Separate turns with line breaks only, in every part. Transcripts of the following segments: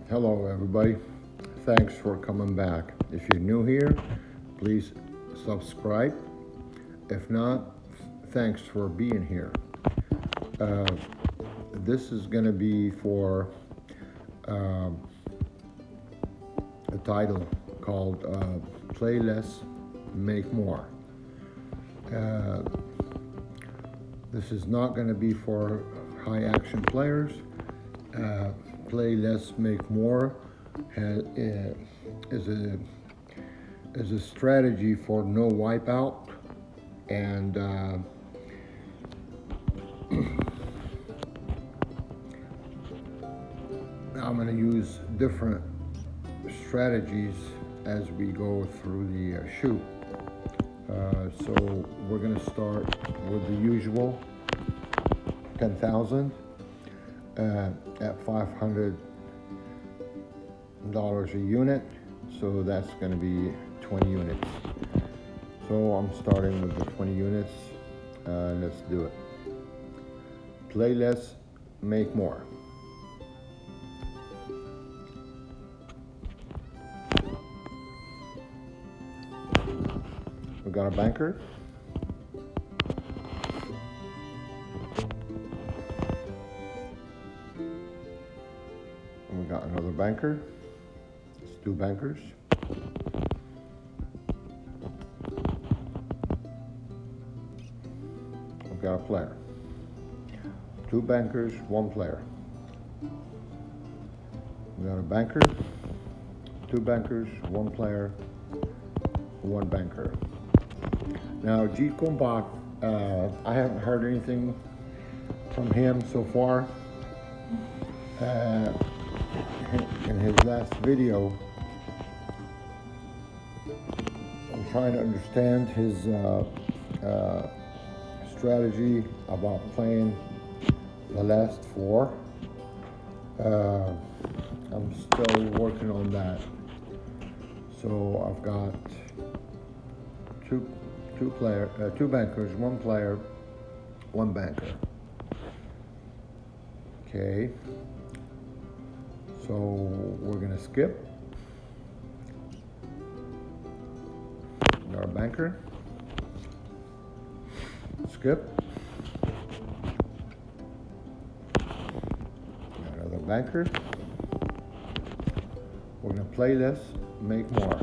Hello everybody, thanks for coming back. If you're new here, please subscribe. If not, thanks for being here. This is going to be for a title called Play Less, Make More. This is not going to be for high action players. Play less, make more is a strategy for no wipeout, and I'm going to use different strategies as we go through the shoot. So we're going to start with the usual 10,000 at $500 a unit, so that's going to be 20 units. So I'm starting with the 20 units. Let's do it. Play less, make more. We got a banker. And we got another banker. It's two bankers. We've got a player. Two bankers, one player. We got a banker, two bankers, one player, one banker. Now, Jeet Kumbak, I haven't heard anything from him so far. In his last video, I'm trying to understand his strategy about playing the last four. I'm still working on that. So I've got two bankers, one player, one banker. Okay. So we're gonna skip. Our banker. Skip. Another banker. We're gonna play this, make more.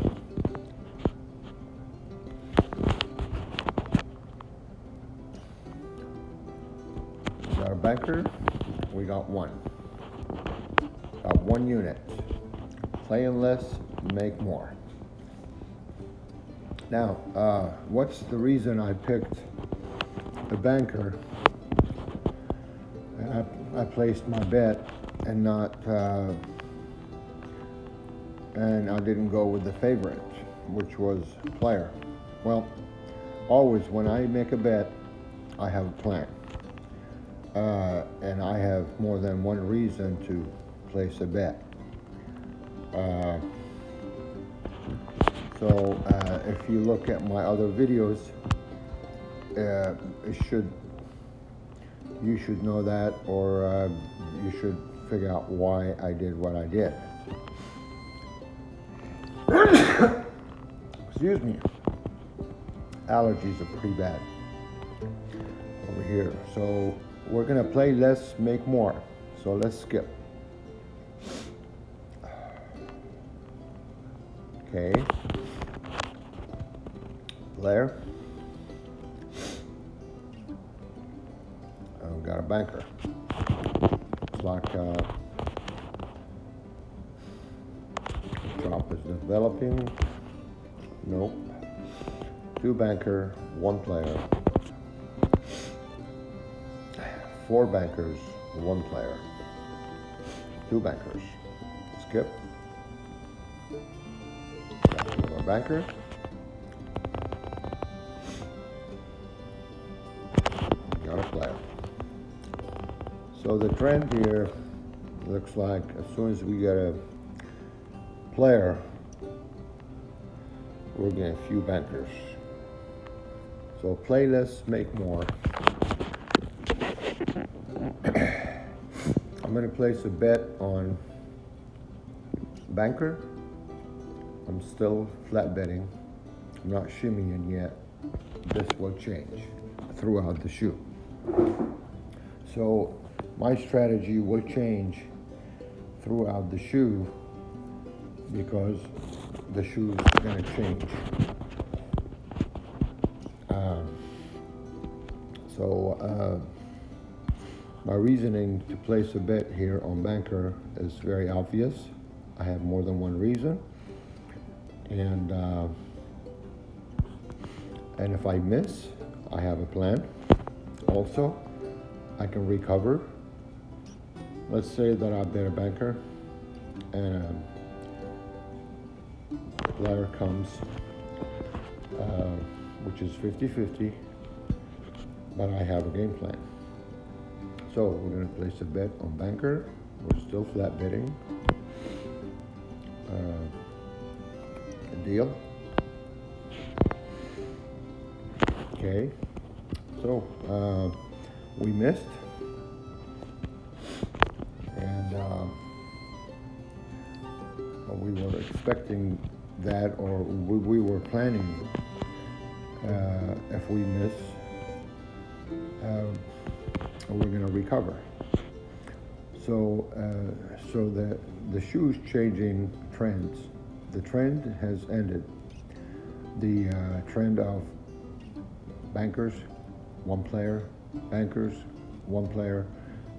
Got a banker. We got one. Got one unit. Playing less, make more. Now, what's the reason I picked the banker? I placed my bet and not, and I didn't go with the favorite, which was player. Well, always when I make a bet, I have a plan. And I have more than one reason to place a bet. So if you look at my other videos, you should know that, or you should figure out why I did what I did. Excuse me. Allergies are pretty bad over here. So we're gonna play less, make more. So let's skip. Okay. Player. I've got a banker. It's like drop is developing. Nope. Two banker, one player. Four bankers, one player. Two bankers. Skip. Another banker. Got a player. So the trend here looks like as soon as we get a player, we're getting a few bankers. So play less, make more. I'm going to place a bet on Banker, I'm still flat betting. I'm not shimmying yet. This will change throughout the shoe. So my strategy will change throughout the shoe because the shoe is going to change. My reasoning to place a bet here on Banker is very obvious. I have more than one reason, and if I miss, I have a plan. Also, I can recover. Let's say that I bet a Banker, and a player comes, which is 50-50, but I have a game plan. So we're going to place a bet on Banker. We're still flat betting. A deal. Okay. So we missed, and we were expecting that, or we were planning if we miss. We're going to recover. So the shoe's changing trends. The trend has ended. The trend of bankers, one player, bankers, one player,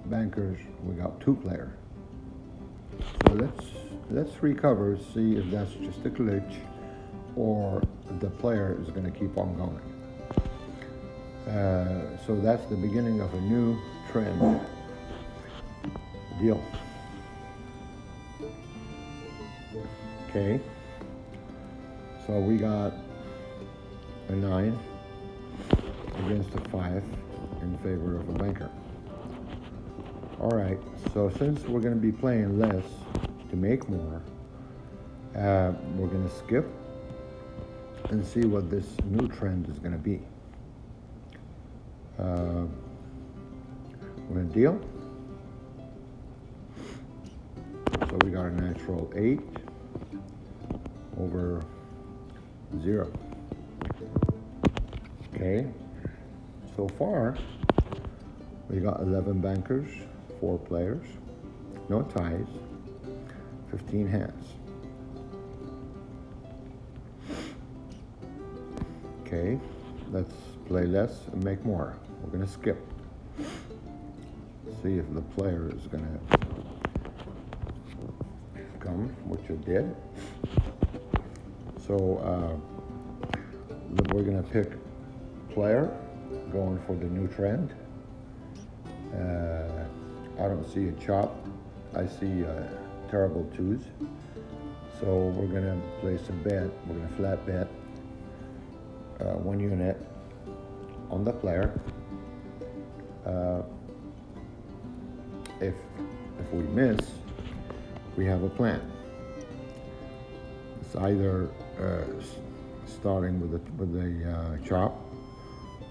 bankers. We got two player. So let's recover. See if that's just a glitch, or the player is going to keep on going. So that's the beginning of a new trend. Deal. Okay. So we got a 9 against a 5 in favor of a banker. All right. So since we're going to be playing less to make more, we're going to skip and see what this new trend is going to be. We're going to deal. So we got a natural 8 over 0. Okay. So far, we got 11 bankers, 4 players, no ties, 15 hands. Okay. Let's play less and make more. We're going to skip. See if the player is going to come, which it did. So we're going to pick player, going for the new trend. I don't see a chop. I see terrible twos. So we're going to place a bet. We're going to flat bet 1 unit on the player. If we miss, we have a plan. It's either starting with a chop,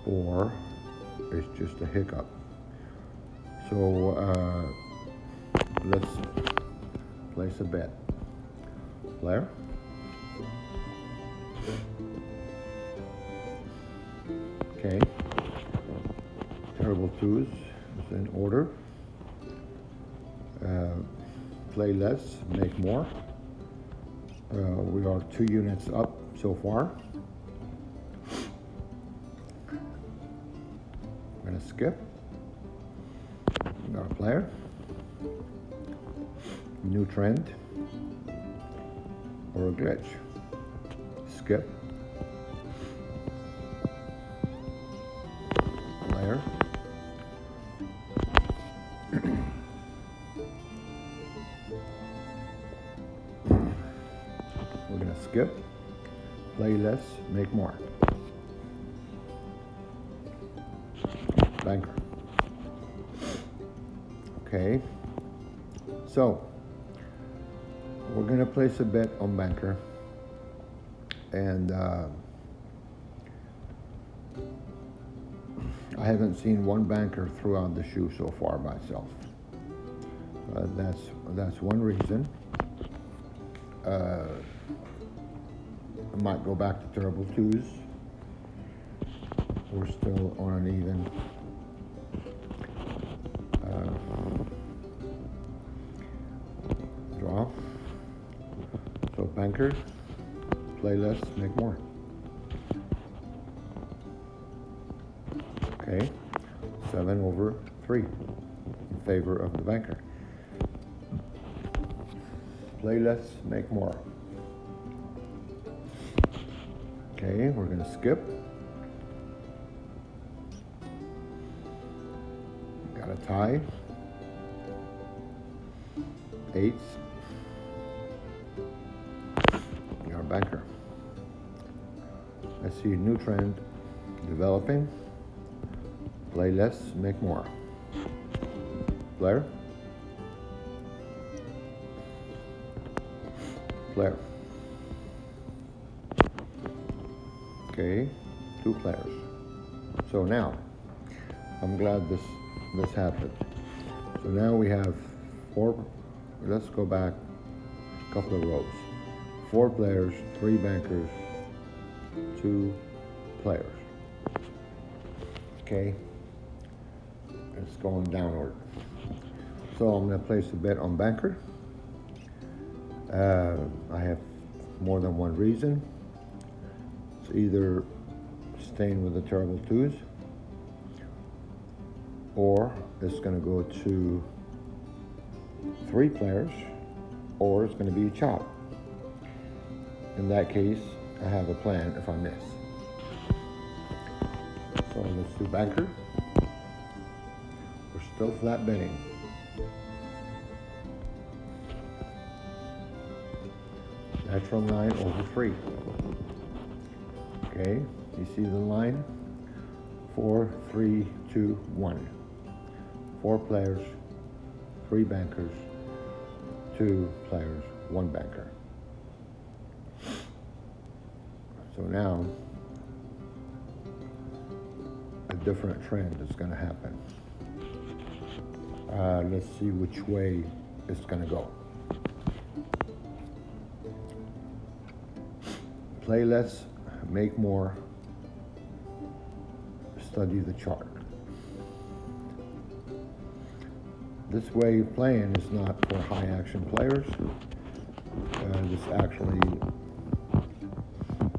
or it's just a hiccup. So let's place a bet. Player. Okay. Terrible twos is in order. Play less, make more. We are 2 units up so far. I'm going to skip. We got a player. New trend. Or a glitch. Skip. Player. We're going to skip, play less, make more. Banker. Okay, so we're going to place a bet on banker, and I haven't seen one banker throughout the shoe so far by itself. That's one reason. I might go back to terrible twos. We're still on an even. Draw. So banker, play less, make more. Okay, 7/3 in favor of the banker. Play less, make more. Okay, we're going to skip. Got a tie. Eights. Got a banker. I see a new trend developing. Play less, make more. Player. Player. Okay, 2 players. So now, I'm glad this happened. So now we have 4, let's go back a couple of rows. 4 players, 3 bankers, 2 players. Okay, it's going downward. So I'm going to place a bet on banker. I have more than one reason. It's either staying with the terrible twos, or it's going to go to 3 players, or it's going to be a chop. In that case, I have a plan if I miss. So let's do banker. We're still flat betting. Natural 9/3. Okay, you see the line? 4, 3, 2, 1. 4 players, 3 bankers, 2 players, 1 banker. So now, a different trend is going to happen. Let's see which way it's going to go. Play less, make more, study the chart. This way of playing is not for high action players. This actually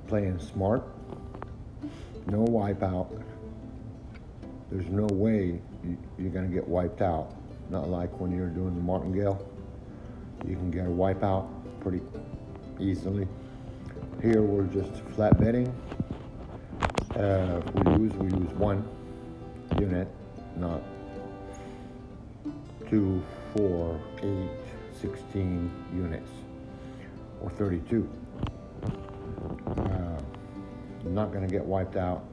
playing smart. No wipeout. There's no way you're going to get wiped out. Not like when you're doing the martingale. You can get a wipeout pretty easily. Here we're just flat betting. If we lose 1 unit, not 2, 4, 8, 16 units, or 32. Not going to get wiped out.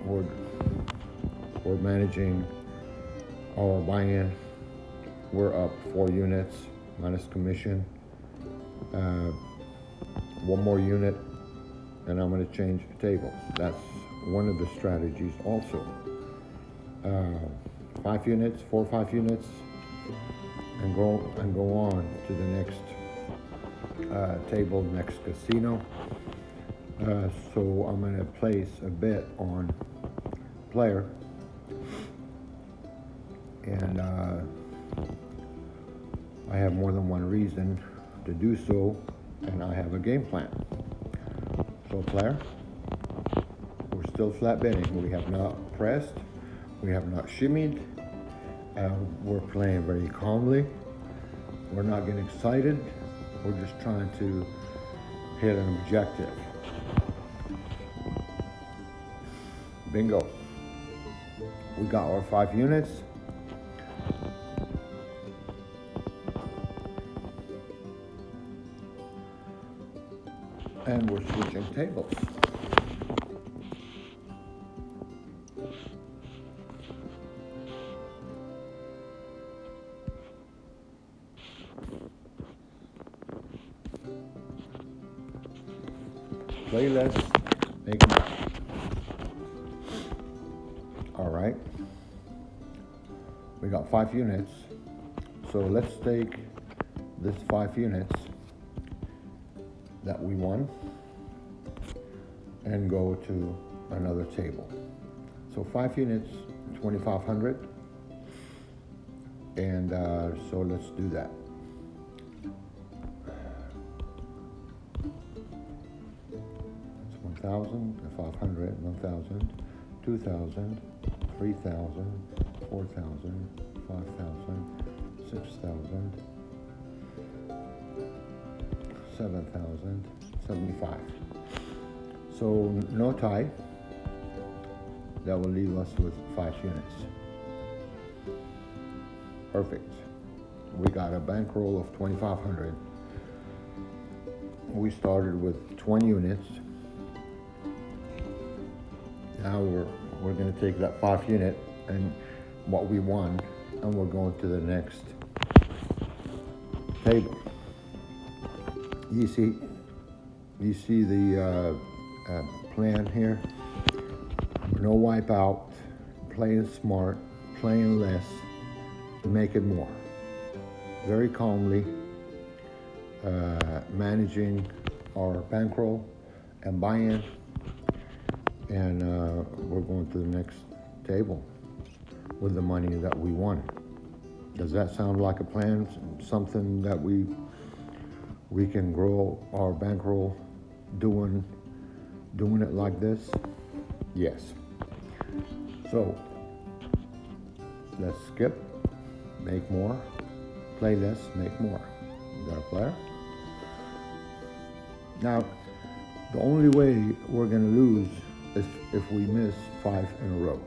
We're managing our buy-in. We're up 4 units minus commission. 1 more unit, and I'm going to change tables. That's one of the strategies also. 5 units, 4 or 5 units, and go on to the next table, next casino. So I'm going to place a bet on player, and I have more than one reason to do so, and I have a game plan. So player, we're still flat betting. We have not pressed, we have not shimmied. We're playing very calmly. We're not getting excited. We're just trying to hit an objective. Bingo. We got our 5 units. And we're switching tables. Play less, make more. All right. We got 5 units. So let's take this 5 units that we won and go to another table. So 5 units, 2,500. And so let's do that. It's 1,000, 500, 1,000, 2,000, 3,000, 4,000, 5,000, 6,000, 7,000, 75. So no tie. That will leave us with 5 units. Perfect. We got a bankroll of 2,500. We started with 20 units. Now we're going to take that 5 unit and what we won, and we're going to the next table. You see the plan here. No wipeout, playing smart, playing less, make it more. Very calmly managing our bankroll and buy-in, and we're going to the next table with the money that we won. Does that sound like a plan? Something that we can grow our bankroll doing it like this? Yes. So let's skip, make more, play less, make more. You got a player? Now, the only way we're going to lose is if we miss 5 in a row.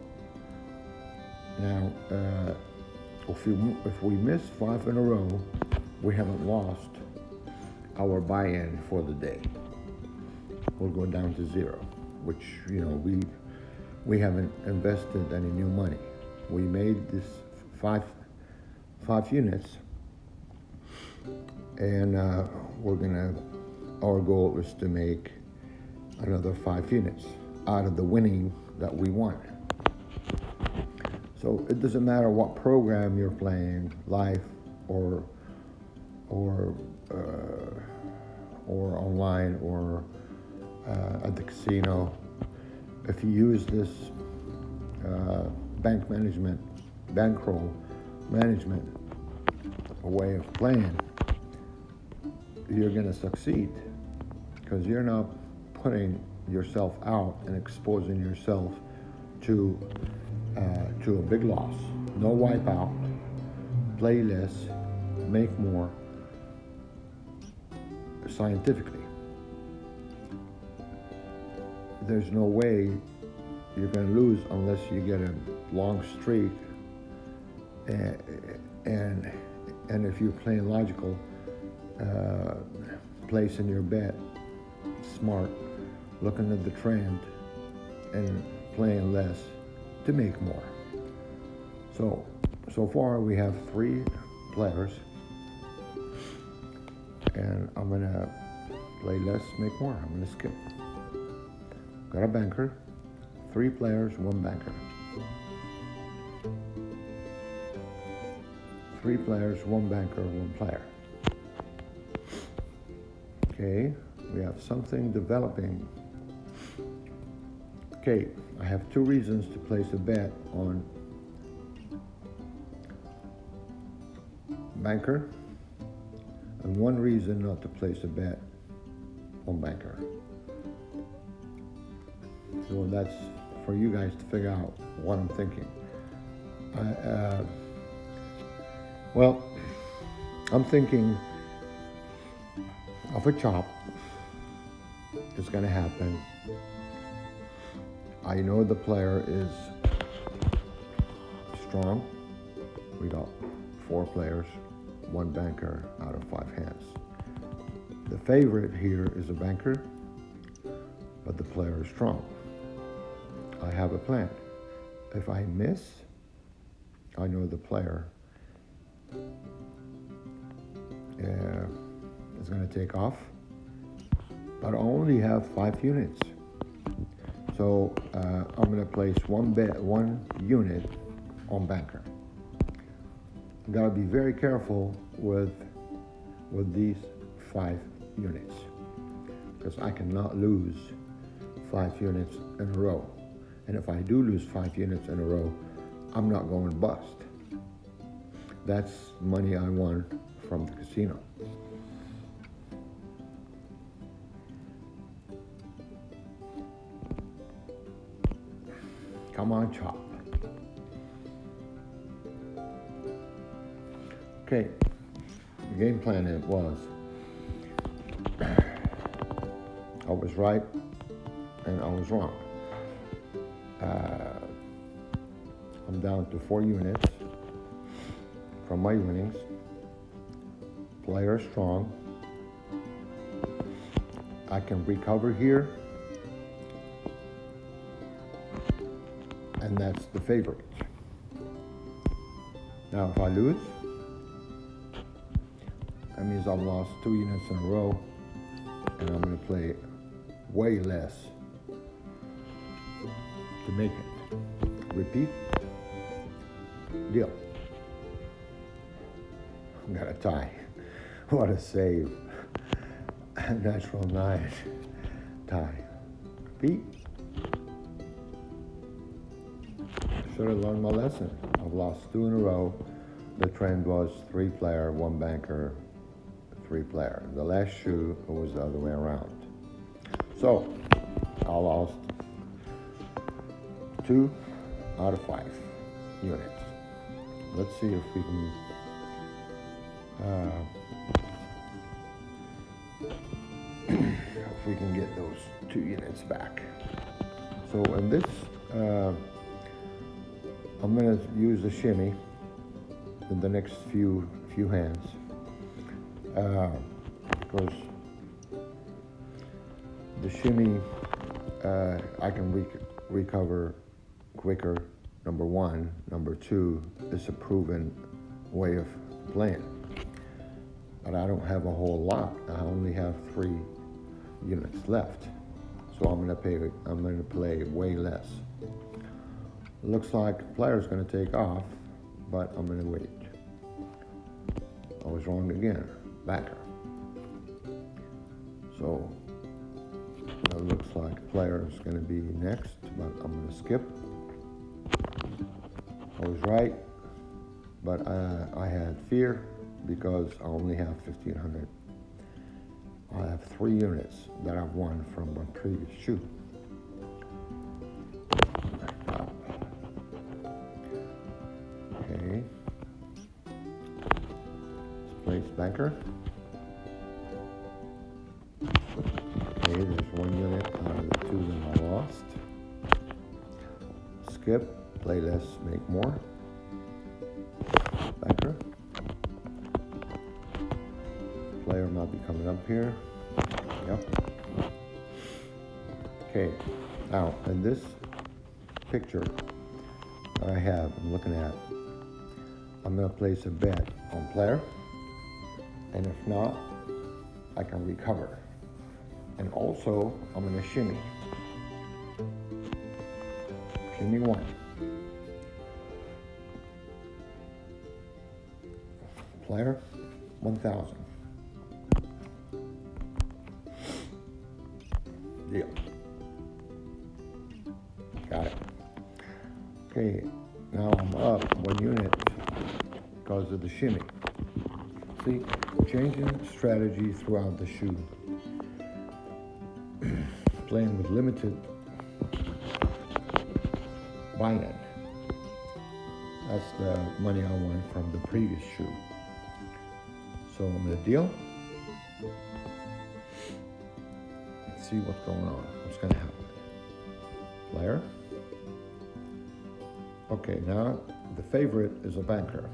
Now, if we miss 5 in a row, we haven't lost our buy-in for the day. We'll go down to 0, which, we haven't invested any new money. We made this 5 units, and our goal is to make another 5 units out of the winning that we won. So it doesn't matter what program you're playing, live or online or at the casino. If you use this bankroll management way of playing, you're going to succeed, because you're not putting yourself out and exposing yourself to a big loss. No wipeout, play less, make more, scientifically. There's no way you're going to lose unless you get a long streak, and if you're playing logical, placing your bet smart, looking at the trend, and playing less to make more. So far we have 3 players, and I'm going to play less, make more. I'm going to skip. Got a banker, 3 players, 1 banker. 3 players, 1 banker, 1 player. Okay, we have something developing. Okay, I have 2 reasons to place a bet on banker, and 1 reason not to place a bet on banker. So that's for you guys to figure out what I'm thinking. Well, I'm thinking of a chop. It's going to happen. I know the player is strong. We got 4 players, 1 banker out of 5 hands. The favorite here is a banker, but the player is strong. I have a plan. If I miss, I know the player is going to take off, but I only have 5 units. So I'm going to place 1 unit on banker. You got to be very careful with with these 5 units, because I cannot lose 5 units in a row. And if I do lose 5 units in a row, I'm not going bust. That's money I won from the casino. Come on, chop. Okay, the game plan it was, I was right and I was wrong. I'm down to 4 units from my winnings. Player strong. I can recover here, and that's the favorite. Now if I lose, that means I've lost 2 units in a row, and I'm going to play way less to make it. Repeat. Deal. Got a tie. What a save. Natural 9. Tie. Repeat. Should have learned my lesson. I've lost 2 in a row. The trend was 3 player, 1 banker, 3 player. The last shoe, it was the other way around. So, I lost 2 out of 5 units. Let's see if we can get those 2 units back. So in this, I'm going to use the shimmy in the next few hands, because the shimmy I can recover quicker. Number 1. Number 2, it's a proven way of playing. But I don't have a whole lot. I only have 3 units left. So I'm gonna play way less. Looks like the player's gonna take off, but I'm gonna wait. I was wrong again. Backer. So it looks like the player is gonna be next, but I'm gonna skip. I was right, but I had fear because I only have 1,500. I have 3 units that I've won from my previous shoe. Okay. Let's place banker. Okay, there's 1 unit out of the 2 that I lost. Skip. Play less, make more. Banker. Player might be coming up here. Yep. Okay. Now, in this picture that I'm looking at, I'm going to place a bet on player. And if not, I can recover. And also, I'm going to shimmy. Shimmy 1. Player, 1,000. Deal. Got it. Okay, now I'm up 1 unit because of the shimmy. See, changing strategy throughout the shoe. Playing with limited buy-in. That's the money I won from the previous shoe. So I'm going to deal. Let's see what's going on. What's going to happen? Player. Okay, now the favorite is a banker.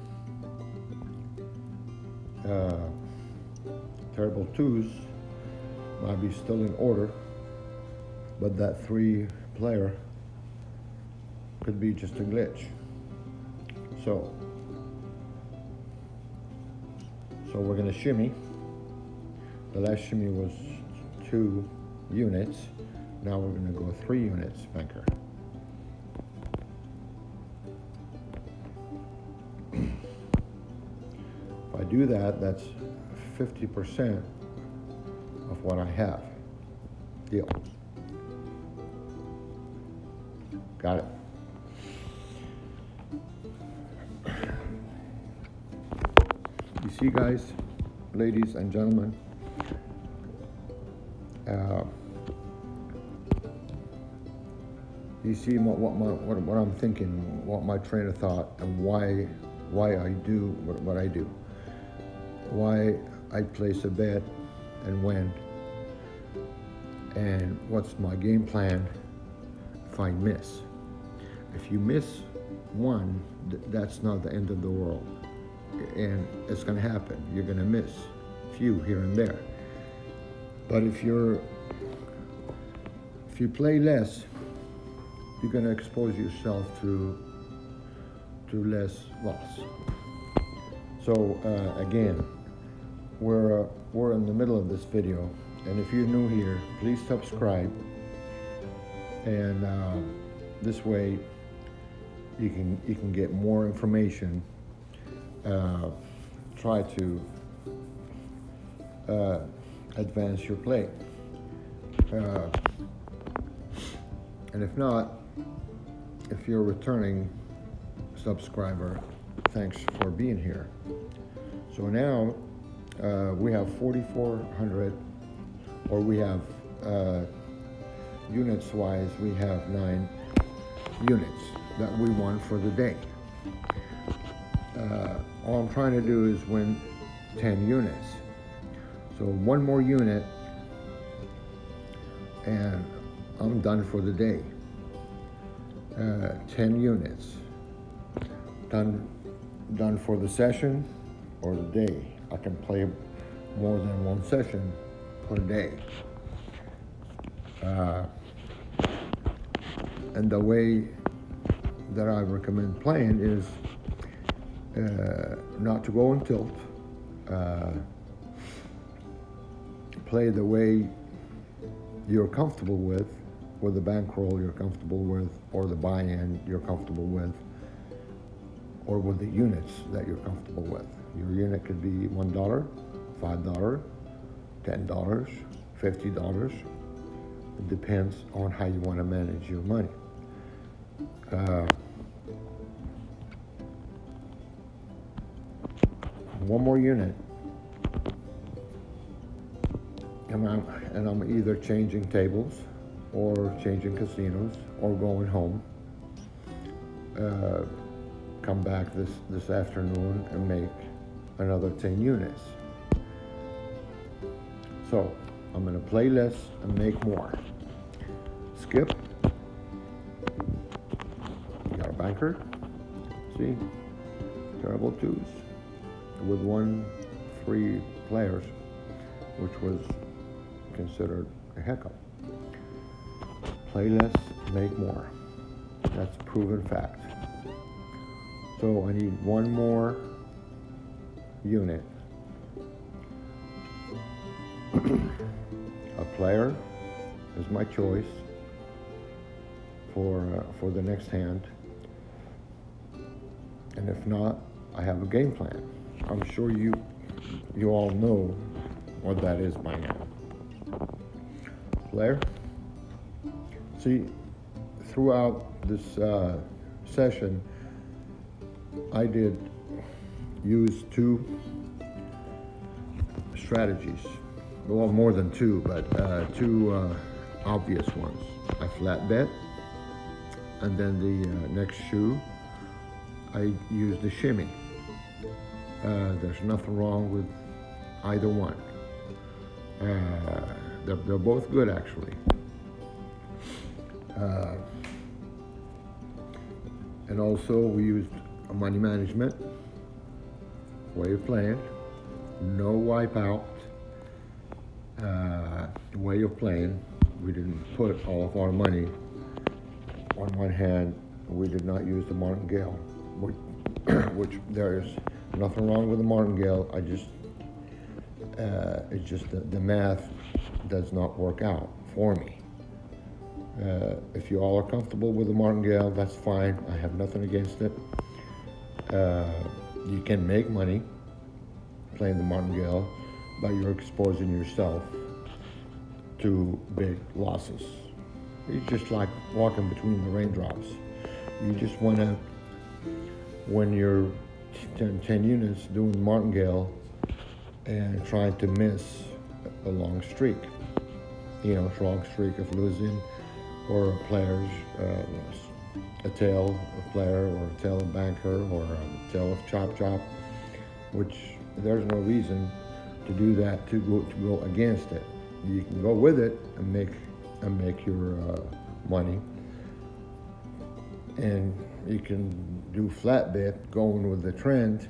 Terrible 2s might be still in order, but that 3 player could be just a glitch. So we're going to shimmy. The last shimmy was 2 units. Now we're going to go 3 units, banker. If I do that, that's 50% of what I have. Deal. Got it. You see, guys, ladies and gentlemen, you see what I'm thinking, what my train of thought, and why I do what I do, why I place a bet and when, and what's my game plan if I miss. If you miss one, that's not the end of the world, and it's going to happen. You're going to miss a few here and there, but if you play less, you're going to expose yourself to less loss. So again, we're in the middle of this video, and if you're new here, please subscribe, and this way you can get more information. Try to advance your play, and if not, if you're a returning subscriber, thanks for being here. So now we have 4,400, or we have units wise, we have 9 units that we won for the day. All I'm trying to do is win 10 units. So one more unit and I'm done for the day. 10 units. Done for the session or the day. I can play more than one session per day. And the way that I recommend playing is not to go on tilt. Play the way you're comfortable with, or the bankroll you're comfortable with, or the buy-in you're comfortable with, or with the units that you're comfortable with. Your unit could be $1, $5, $10, $50. It depends on how you want to manage your money. One more unit, and I'm either changing tables or changing casinos or going home. Come back this afternoon and make another 10 units. So I'm going to play less and make more. Skip. You got a banker. See, terrible twos with 1 free players, which was considered a hiccup. Play less, make more. That's a proven fact. So I need one more unit. A player is my choice for the next hand, and if not, I have a game plan. I'm sure you all know what that is by now. Player. See, throughout this session, I did use 2 strategies. Well, more than 2, but 2 obvious ones. I flat bet, and then the next shoe, I used the shimmy. There's nothing wrong with either one. They're both good, actually. And also we used a money management way of playing, no wipeout way of playing. We didn't put all of our money on one hand. We did not use the martingale, which there is nothing wrong with the martingale. It's just the math does not work out for me. If you all are comfortable with the martingale, that's fine. I have nothing against it. You can make money playing the martingale. but you're exposing yourself to big losses. It's just like walking between the raindrops. You just want to, when you're 10 units doing martingale and trying to miss a long streak, long streak of losing, or a player's a tail of player, or a tail of banker, or a tail of chop, which there's no reason to do that, to go against it. You can go with it and make your money, and you can do flat bet going with the trend,